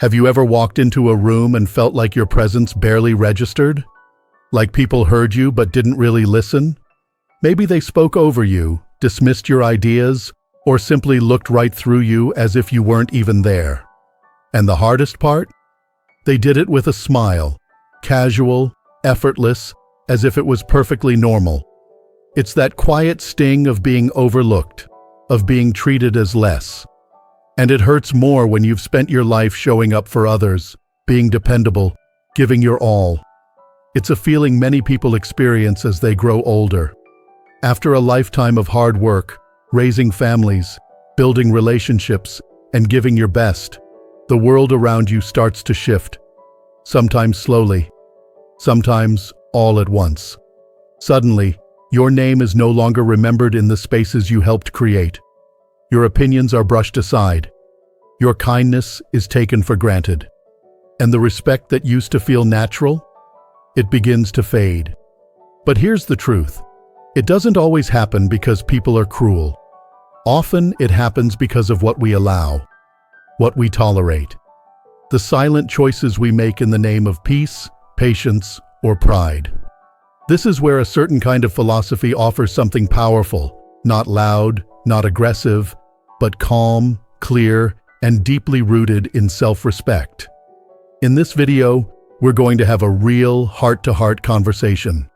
Have you ever walked into a room and felt like your presence barely registered? Like people heard you but didn't really listen? Maybe they spoke over you, dismissed your ideas, or simply looked right through you as if you weren't even there. And the hardest part? They did it with a smile, casual, effortless, as if it was perfectly normal. It's that quiet sting of being overlooked, of being treated as less. And it hurts more when you've spent your life showing up for others, being dependable, giving your all. It's a feeling many people experience as they grow older. After a lifetime of hard work, raising families, building relationships, and giving your best, the world around you starts to shift. Sometimes slowly, sometimes all at once. Suddenly, your name is no longer remembered in the spaces you helped create. Your opinions are brushed aside. Your kindness is taken for granted. And the respect that used to feel natural, it begins to fade. But here's the truth. It doesn't always happen because people are cruel. Often it happens because of what we allow, what we tolerate. The silent choices we make in the name of peace, patience, or pride. This is where a certain kind of philosophy offers something powerful, not loud, not aggressive, but calm, clear, and deeply rooted in self-respect. In this video, we're going to have a real heart-to-heart conversation.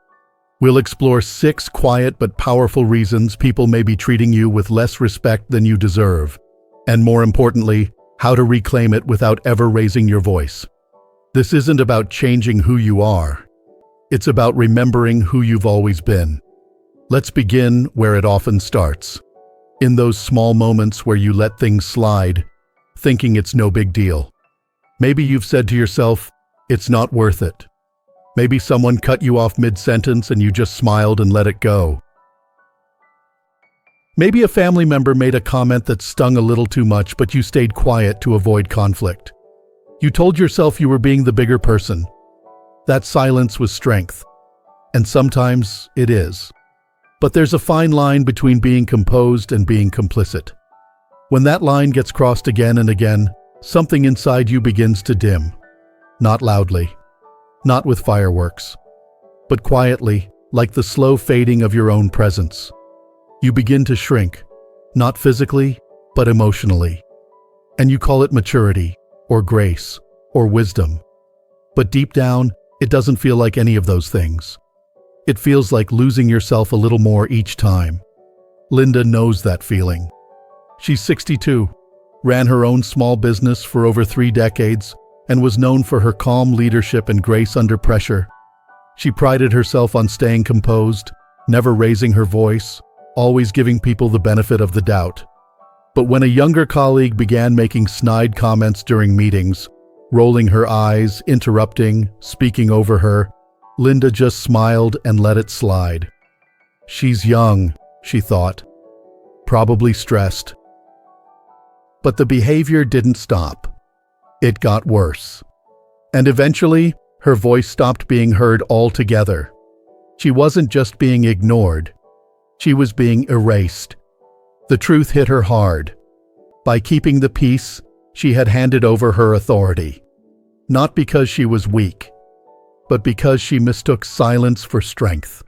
We'll explore 6 quiet but powerful reasons people may be treating you with less respect than you deserve, and more importantly, how to reclaim it without ever raising your voice. This isn't about changing who you are. It's about remembering who you've always been. Let's begin where it often starts. In those small moments where you let things slide, thinking it's no big deal. Maybe you've said to yourself, "It's not worth it." Maybe someone cut you off mid-sentence and you just smiled and let it go. Maybe a family member made a comment that stung a little too much, but you stayed quiet to avoid conflict. You told yourself you were being the bigger person. That silence was strength. And sometimes it is. But there's a fine line between being composed and being complicit. When that line gets crossed again and again, something inside you begins to dim. Not loudly, not with fireworks, but quietly, like the slow fading of your own presence. You begin to shrink, not physically, but emotionally. And you call it maturity, or grace, or wisdom. But deep down, it doesn't feel like any of those things. It feels like losing yourself a little more each time. Linda knows that feeling. She's 62, ran her own small business for over 3 decades, and was known for her calm leadership and grace under pressure. She prided herself on staying composed, never raising her voice, always giving people the benefit of the doubt. But when a younger colleague began making snide comments during meetings, rolling her eyes, interrupting, speaking over her, Linda just smiled and let it slide. She's young, she thought, probably stressed. But the behavior didn't stop. It got worse. And eventually, her voice stopped being heard altogether. She wasn't just being ignored. She was being erased. The truth hit her hard. By keeping the peace, she had handed over her authority. Not because she was weak, but because she mistook silence for strength.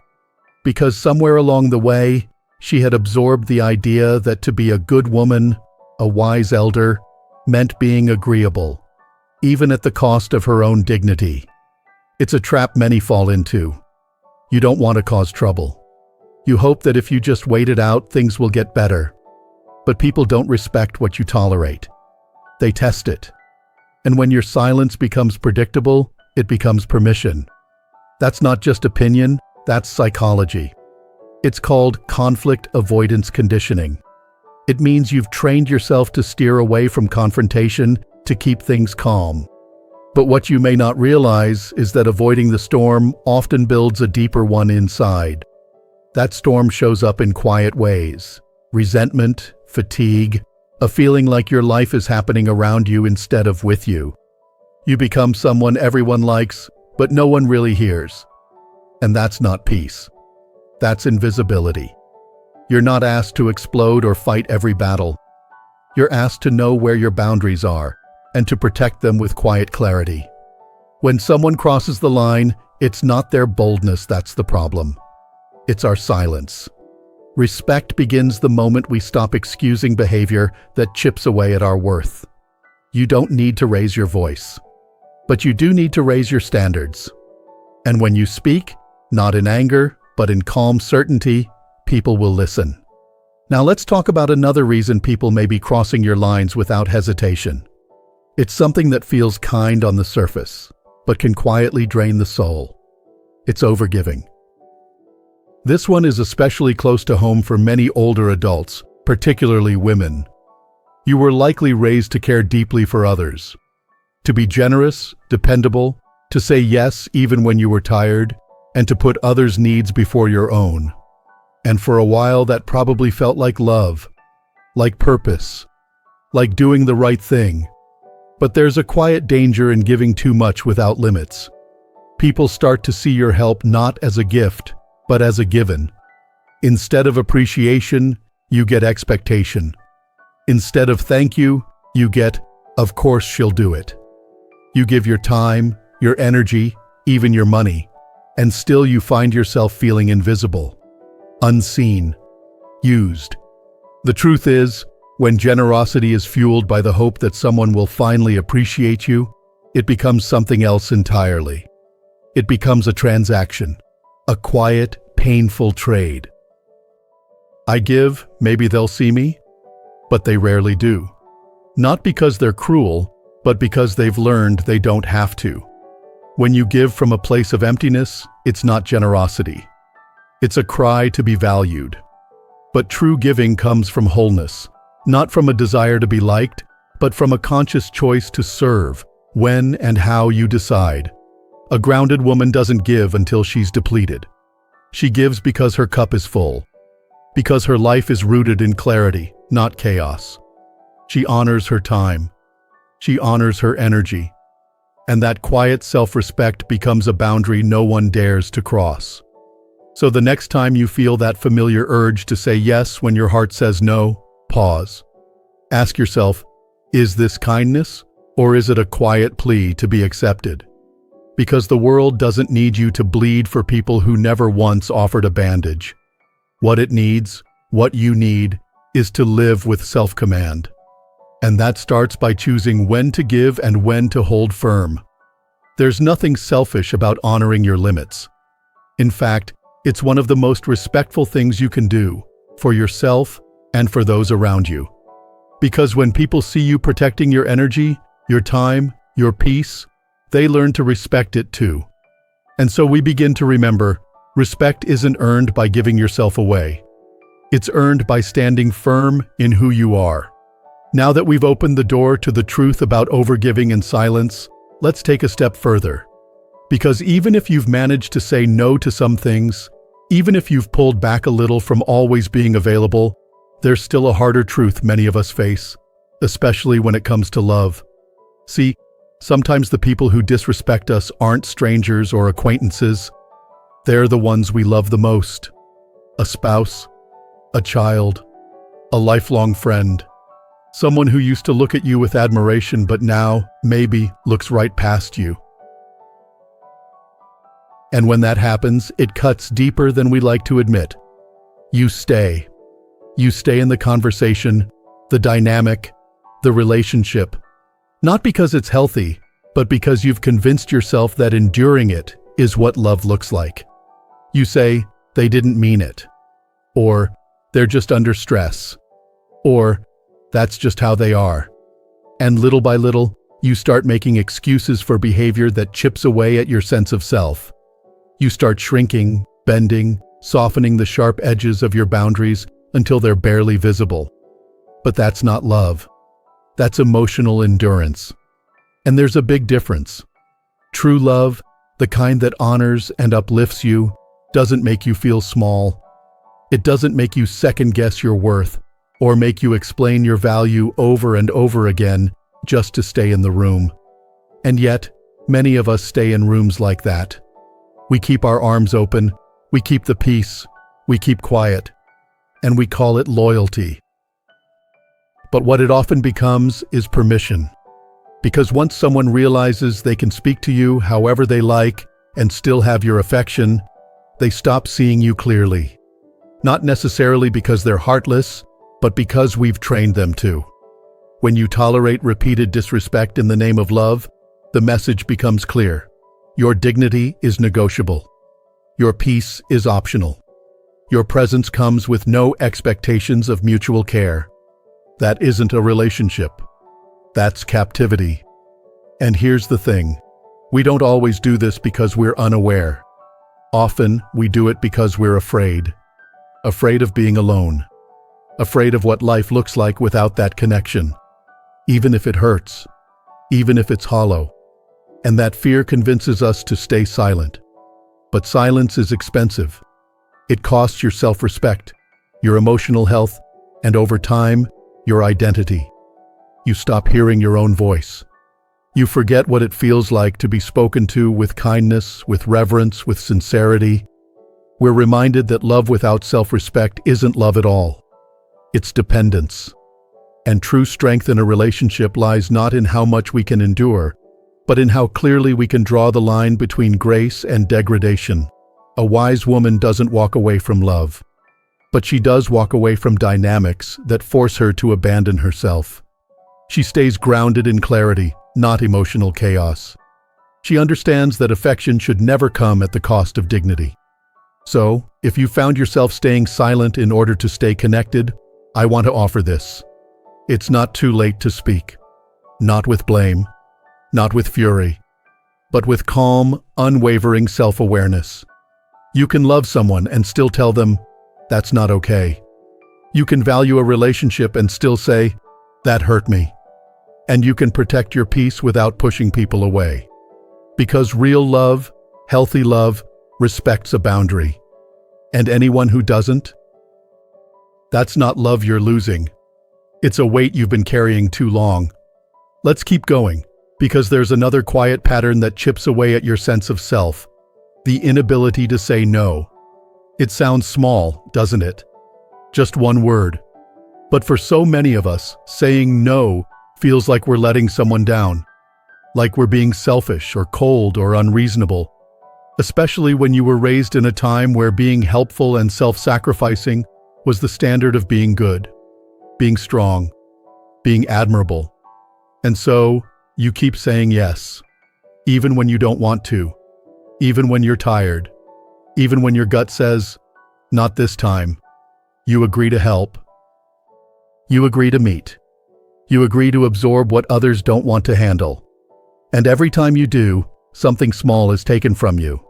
Because somewhere along the way, she had absorbed the idea that to be a good woman, a wise elder, meant being agreeable, even at the cost of her own dignity. It's a trap many fall into. You don't want to cause trouble. You hope that if you just wait it out, things will get better. But people don't respect what you tolerate. They test it. And when your silence becomes predictable, it becomes permission. That's not just opinion, that's psychology. It's called conflict avoidance conditioning. It means you've trained yourself to steer away from confrontation to keep things calm. But what you may not realize is that avoiding the storm often builds a deeper one inside. That storm shows up in quiet ways: resentment, fatigue, a feeling like your life is happening around you instead of with you. You become someone everyone likes, but no one really hears. And that's not peace. That's invisibility. You're not asked to explode or fight every battle. You're asked to know where your boundaries are, and to protect them with quiet clarity. When someone crosses the line, it's not their boldness that's the problem. It's our silence. Respect begins the moment we stop excusing behavior that chips away at our worth. You don't need to raise your voice, but you do need to raise your standards. And when you speak, not in anger, but in calm certainty, people will listen. Now let's talk about another reason people may be crossing your lines without hesitation. It's something that feels kind on the surface, but can quietly drain the soul. It's overgiving. This one is especially close to home for many older adults, particularly women. You were likely raised to care deeply for others, to be generous, dependable, to say yes even when you were tired, and to put others' needs before your own. And for a while that probably felt like love, like purpose, like doing the right thing. But there's a quiet danger in giving too much without limits. People start to see your help not as a gift, but as a given. Instead of appreciation, you get expectation. Instead of thank you, you get, of course she'll do it. You give your time, your energy, even your money, and still you find yourself feeling invisible, unseen, used. The truth is, when generosity is fueled by the hope that someone will finally appreciate you, it becomes something else entirely. It becomes a transaction, a quiet, painful trade. I give, maybe they'll see me, but they rarely do. Not because they're cruel, but because they've learned they don't have to. When you give from a place of emptiness, it's not generosity. It's a cry to be valued. But true giving comes from wholeness, not from a desire to be liked, but from a conscious choice to serve, when and how you decide. A grounded woman doesn't give until she's depleted. She gives because her cup is full, because her life is rooted in clarity, not chaos. She honors her time. She honors her energy. And that quiet self-respect becomes a boundary no one dares to cross. So the next time you feel that familiar urge to say yes when your heart says no, pause. Ask yourself, is this kindness, or is it a quiet plea to be accepted? Because the world doesn't need you to bleed for people who never once offered a bandage. What it needs, what you need, is to live with self-command. And that starts by choosing when to give and when to hold firm. There's nothing selfish about honoring your limits. In fact, it's one of the most respectful things you can do, for yourself and for those around you. Because when people see you protecting your energy, your time, your peace, they learn to respect it too. And so we begin to remember, respect isn't earned by giving yourself away. It's earned by standing firm in who you are. Now that we've opened the door to the truth about overgiving and silence, let's take a step further. Because even if you've managed to say no to some things, even if you've pulled back a little from always being available, there's still a harder truth many of us face, especially when it comes to love. See, sometimes the people who disrespect us aren't strangers or acquaintances. They're the ones we love the most. A spouse, a child, a lifelong friend. Someone who used to look at you with admiration but now, maybe, looks right past you. And when that happens, it cuts deeper than we like to admit. You stay. You stay in the conversation, the dynamic, the relationship. Not because it's healthy, but because you've convinced yourself that enduring it is what love looks like. You say, they didn't mean it. Or, they're just under stress. Or, that's just how they are. And little by little, you start making excuses for behavior that chips away at your sense of self. You start shrinking, bending, softening the sharp edges of your boundaries until they're barely visible. But that's not love. That's emotional endurance. And there's a big difference. True love, the kind that honors and uplifts you, doesn't make you feel small. It doesn't make you second-guess your worth or make you explain your value over and over again just to stay in the room. And yet, many of us stay in rooms like that. We keep our arms open, we keep the peace, we keep quiet, and we call it loyalty. But what it often becomes is permission. Because once someone realizes they can speak to you however they like and still have your affection, they stop seeing you clearly. Not necessarily because they're heartless, but because we've trained them to. When you tolerate repeated disrespect in the name of love, the message becomes clear. Your dignity is negotiable. Your peace is optional. Your presence comes with no expectations of mutual care. That isn't a relationship. That's captivity. And here's the thing. We don't always do this because we're unaware. Often, we do it because we're afraid. Afraid of being alone. Afraid of what life looks like without that connection. Even if it hurts. Even if it's hollow. And that fear convinces us to stay silent. But silence is expensive. It costs your self-respect, your emotional health, and over time, your identity. You stop hearing your own voice. You forget what it feels like to be spoken to with kindness, with reverence, with sincerity. We're reminded that love without self-respect isn't love at all. It's dependence. And true strength in a relationship lies not in how much we can endure, but in how clearly we can draw the line between grace and degradation. A wise woman doesn't walk away from love, but she does walk away from dynamics that force her to abandon herself. She stays grounded in clarity, not emotional chaos. She understands that affection should never come at the cost of dignity. So, if you found yourself staying silent in order to stay connected, I want to offer this. It's not too late to speak. Not with blame, not with fury, but with calm, unwavering self-awareness. You can love someone and still tell them, that's not okay. You can value a relationship and still say, that hurt me. And you can protect your peace without pushing people away. Because real love, healthy love, respects a boundary. And anyone who doesn't, that's not love you're losing. It's a weight you've been carrying too long. Let's keep going, because there's another quiet pattern that chips away at your sense of self. The inability to say no. It sounds small, doesn't it? Just one word. But for so many of us, saying no feels like we're letting someone down. Like we're being selfish or cold or unreasonable. Especially when you were raised in a time where being helpful and self-sacrificing was the standard of being good, being strong, being admirable. And so, you keep saying yes, even when you don't want to, even when you're tired, even when your gut says, not this time. You agree to help. You agree to meet. You agree to absorb what others don't want to handle. And every time you do, something small is taken from you,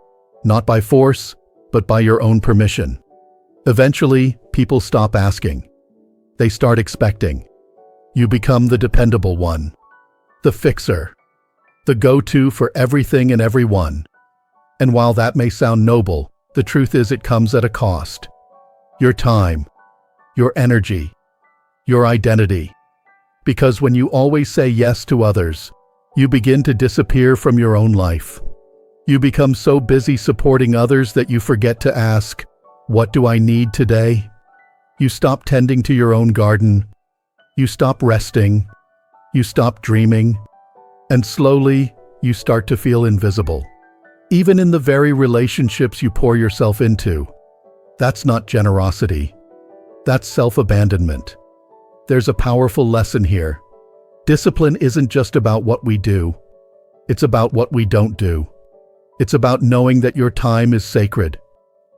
not by force, but by your own permission. Eventually, people stop asking. They start expecting. You become the dependable one, the fixer, the go-to for everything and everyone. And while that may sound noble, the truth is it comes at a cost. Your time, your energy, your identity. Because when you always say yes to others, you begin to disappear from your own life. You become so busy supporting others that you forget to ask, what do I need today? You stop tending to your own garden. You stop resting. You stop dreaming. And slowly, you start to feel invisible. Even in the very relationships you pour yourself into. That's not generosity. That's self-abandonment. There's a powerful lesson here. Discipline isn't just about what we do. It's about what we don't do. It's about knowing that your time is sacred,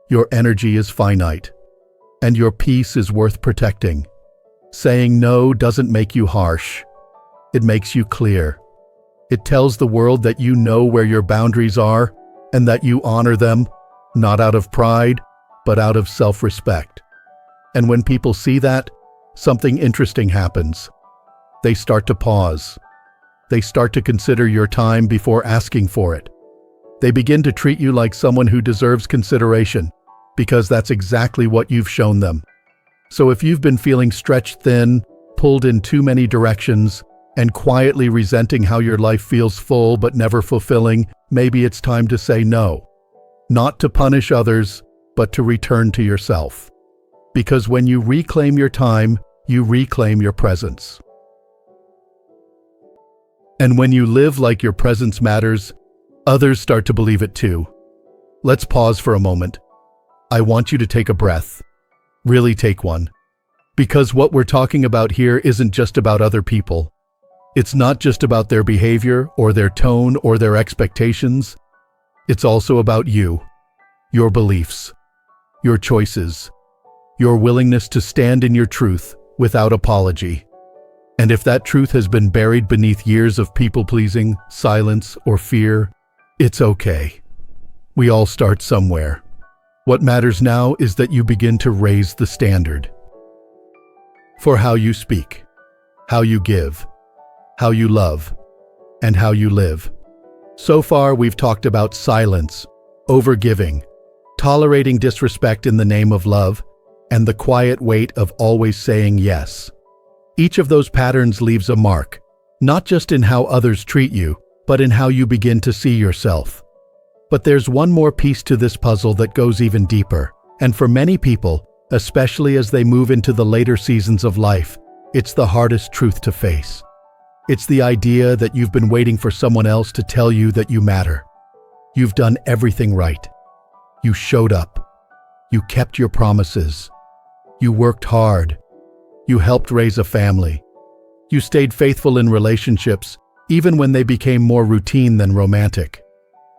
your energy is finite, and your peace is worth protecting. Saying no doesn't make you harsh. It makes you clear. It tells the world that you know where your boundaries are and that you honor them, not out of pride, but out of self-respect. And when people see that, something interesting happens. They start to pause. They start to consider your time before asking for it. They begin to treat you like someone who deserves consideration, because that's exactly what you've shown them. So if you've been feeling stretched thin, pulled in too many directions, and quietly resenting how your life feels full but never fulfilling, maybe it's time to say no. Not to punish others, but to return to yourself. Because when you reclaim your time, you reclaim your presence. And when you live like your presence matters, others start to believe it too. Let's pause for a moment. I want you to take a breath. Really take one. Because what we're talking about here isn't just about other people. It's not just about their behavior or their tone or their expectations. It's also about you, your beliefs, your choices, your willingness to stand in your truth without apology. And if that truth has been buried beneath years of people-pleasing, silence, or fear, it's okay. We all start somewhere. What matters now is that you begin to raise the standard. For how you speak, how you give, how you love, and how you live. So far, we've talked about silence, overgiving, tolerating disrespect in the name of love, and the quiet weight of always saying yes. Each of those patterns leaves a mark, not just in how others treat you, but in how you begin to see yourself. But there's one more piece to this puzzle that goes even deeper, and for many people, especially as they move into the later seasons of life, it's the hardest truth to face. It's the idea that you've been waiting for someone else to tell you that you matter. You've done everything right. You showed up. You kept your promises. You worked hard. You helped raise a family. You stayed faithful in relationships, even when they became more routine than romantic.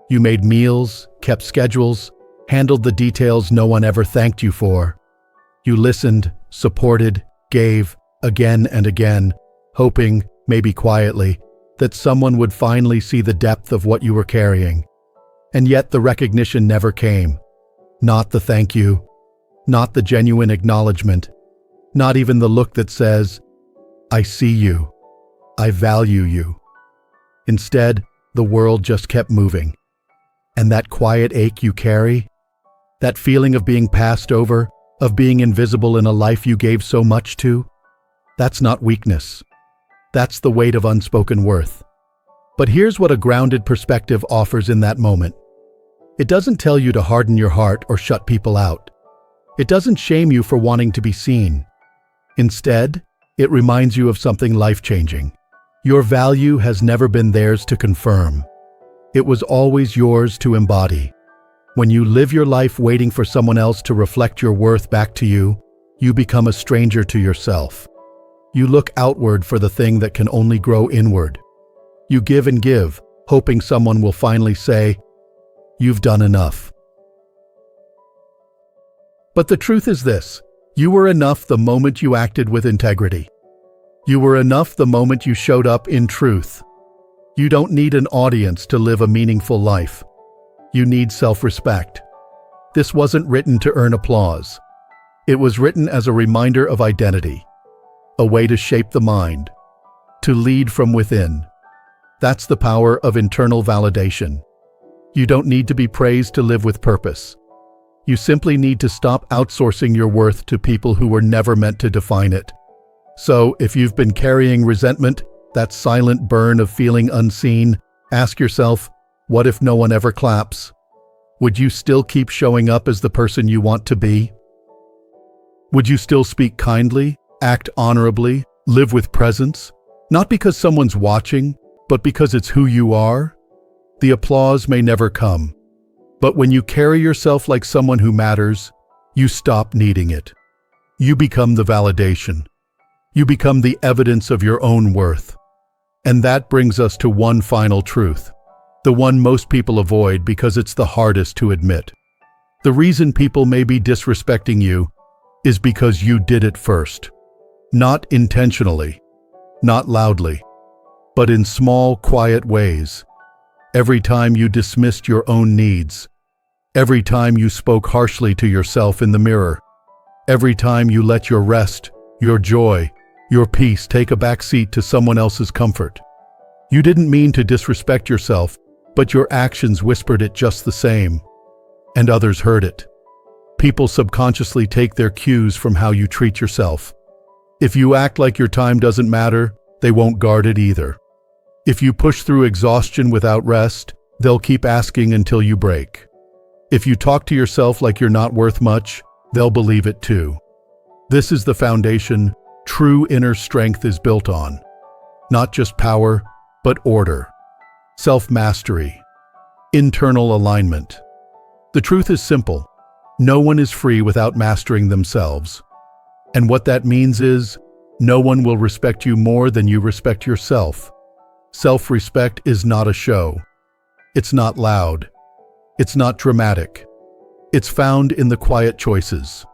You made meals, kept schedules, handled the details no one ever thanked you for. You listened, supported, gave, again and again, hoping, maybe quietly, that someone would finally see the depth of what you were carrying. And yet the recognition never came. Not the thank you, not the genuine acknowledgement, not even the look that says, I see you, I value you. Instead, the world just kept moving. And that quiet ache you carry, that feeling of being passed over, of being invisible in a life you gave so much to, that's not weakness. That's the weight of unspoken worth. But here's what a grounded perspective offers in that moment. It doesn't tell you to harden your heart or shut people out. It doesn't shame you for wanting to be seen. Instead, it reminds you of something life-changing. Your value has never been theirs to confirm. It was always yours to embody. When you live your life waiting for someone else to reflect your worth back to you, you become a stranger to yourself. You look outward for the thing that can only grow inward. You give and give, hoping someone will finally say, "You've done enough." But the truth is this: you were enough the moment you acted with integrity. You were enough the moment you showed up in truth. You don't need an audience to live a meaningful life. You need self-respect. This wasn't written to earn applause. It was written as a reminder of identity, a way to shape the mind, to lead from within. That's the power of internal validation. You don't need to be praised to live with purpose. You simply need to stop outsourcing your worth to people who were never meant to define it. So, if you've been carrying resentment, that silent burn of feeling unseen, ask yourself, what if no one ever claps? Would you still keep showing up as the person you want to be? Would you still speak kindly, act honorably, live with presence? Not because someone's watching, but because it's who you are? The applause may never come, but when you carry yourself like someone who matters, you stop needing it. You become the validation. You become the evidence of your own worth. And that brings us to one final truth, the one most people avoid because it's the hardest to admit. The reason people may be disrespecting you is because you did it first. Not intentionally, not loudly, but in small, quiet ways. Every time you dismissed your own needs, every time you spoke harshly to yourself in the mirror, every time you let your rest, your joy, your peace take a backseat to someone else's comfort. You didn't mean to disrespect yourself, but your actions whispered it just the same, and others heard it. People subconsciously take their cues from how you treat yourself. If you act like your time doesn't matter, they won't guard it either. If you push through exhaustion without rest, they'll keep asking until you break. If you talk to yourself like you're not worth much, they'll believe it too. This is the foundation true inner strength is built on. Not just power, but order, self-mastery, internal alignment. The truth is simple. No one is free without mastering themselves. And what that means is, no one will respect you more than you respect yourself. Self-respect is not a show. It's not loud. It's not dramatic. It's found in the quiet choices.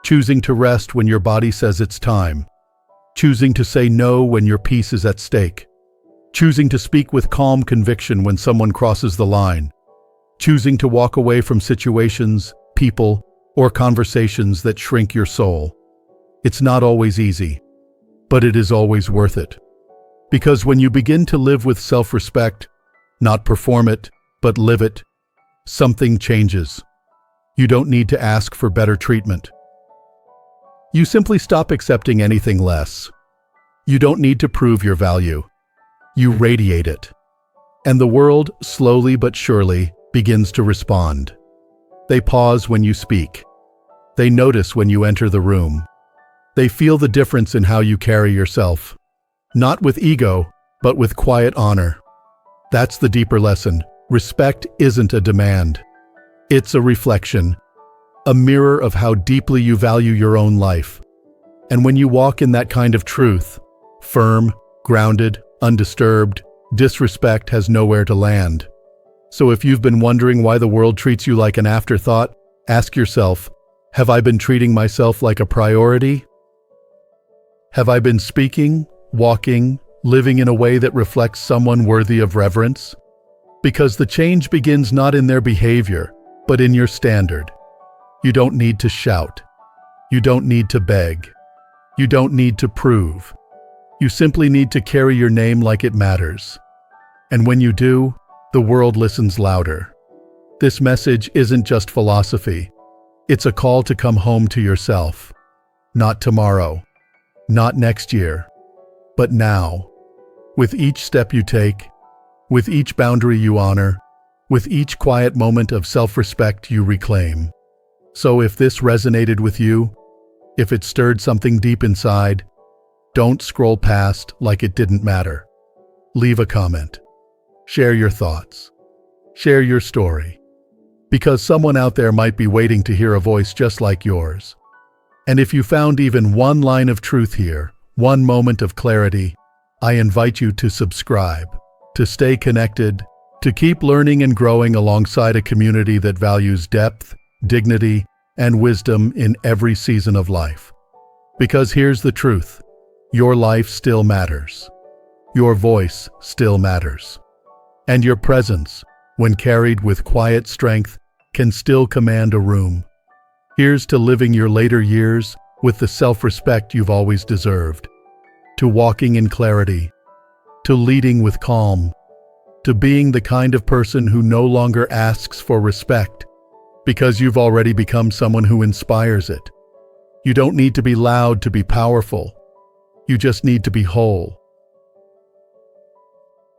Choosing to rest when your body says it's time. Choosing to say no when your peace is at stake. Choosing to speak with calm conviction when someone crosses the line. Choosing to walk away from situations, people, or conversations that shrink your soul. It's not always easy, but it is always worth it. Because when you begin to live with self-respect, not perform it, but live it, something changes. You don't need to ask for better treatment. You simply stop accepting anything less. You don't need to prove your value. You radiate it. And the world, slowly but surely, begins to respond. They pause when you speak. They notice when you enter the room. They feel the difference in how you carry yourself. Not with ego, but with quiet honor. That's the deeper lesson. Respect isn't a demand. It's a reflection, a mirror of how deeply you value your own life. And when you walk in that kind of truth, firm, grounded, undisturbed, disrespect has nowhere to land. So if you've been wondering why the world treats you like an afterthought, ask yourself, have I been treating myself like a priority? Have I been speaking, walking, living in a way that reflects someone worthy of reverence? Because the change begins not in their behavior, but in your standard. You don't need to shout. You don't need to beg. You don't need to prove. You simply need to carry your name like it matters. And when you do, the world listens louder. This message isn't just philosophy. It's a call to come home to yourself. Not tomorrow. Not next year. But now. With each step you take, with each boundary you honor, with each quiet moment of self-respect you reclaim. So if this resonated with you, if it stirred something deep inside, don't scroll past like it didn't matter. Leave a comment. Share your thoughts. Share your story. Because someone out there might be waiting to hear a voice just like yours. And if you found even one line of truth here, one moment of clarity, I invite you to subscribe, to stay connected, to keep learning and growing alongside a community that values depth, dignity, and wisdom in every season of life. Because here's the truth, your life still matters. Your voice still matters. And your presence, when carried with quiet strength, can still command a room. Here's to living your later years with the self-respect you've always deserved, to walking in clarity, to leading with calm, to being the kind of person who no longer asks for respect, because you've already become someone who inspires it. You don't need to be loud to be powerful. You just need to be whole.